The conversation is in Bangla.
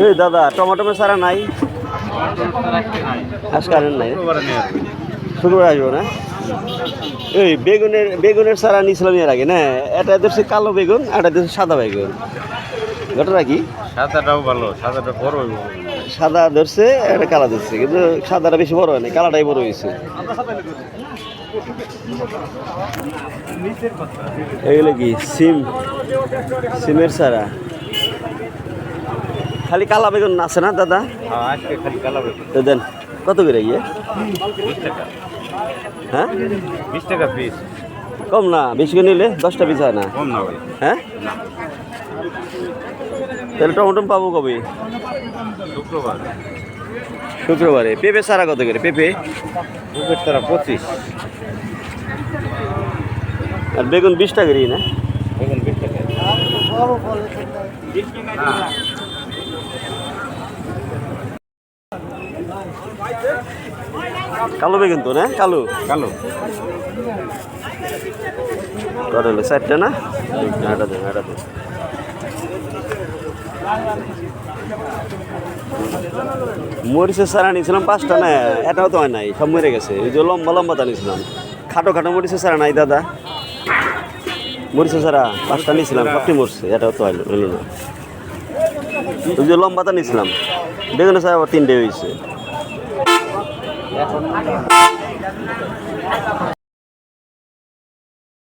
এই দাদা টমেটো সারা নাই, আজকে আনেন নাই, শুক্রবার আসবো না? এই বেগুনের সারা নিয়েছিলাম এর আগে না, এটা দেখছি কালো বেগুন, এটা দেখছি সাদা বেগুন। ঘটনা কি? সাদাটাও ভালো, সাদাটা বড় হইব। সাদা ধরছে, এটা কালা ধরছে, কিন্তু সাদাটা বেশি বড় হয় না, কালাটাই বড় হয়েছে। এগুলো কি সিমের সারা? খালি কালা বেগুন আছে না দাদা? আজকে খালি কালা বেগুন। তো দেন কত করে গিয়ে? 20 টাকা। হ্যাঁ 20 টাকা পিস। কম না? বেশি করে নিলে 10টা পিস হয় না? কম না ভাই। হ্যাঁ তাহলে টমেটো পাবো কবে? শুক্রবার। শুক্রবারে। পেঁপে সারা কত করে? পেঁপে পেঁপের তারা 25। আর বেগুন 20 টাকা করেই না? বেগুন 20 টাকা। কালো বেগুন তো না? কালো কালো। কত হলো? 4টা না? এটা দেন, এটা দেন। মরিচের সারা নিয়েছিলাম 5টা না, এটাও তো হয় নাই, সব মরে গেছে। ওই যে লম্বা লম্বাটা নিয়েছিলাম, খাটো খাটো মরিচের সারা নাই দাদা। মরিচের সারা 5টা নিয়েছিলাম, সবটি মরছে, এটাও তো হইল না। ওই যে লম্বাটা নিয়েছিলাম, বেগুনের সারা আবার 3টে হয়েছে।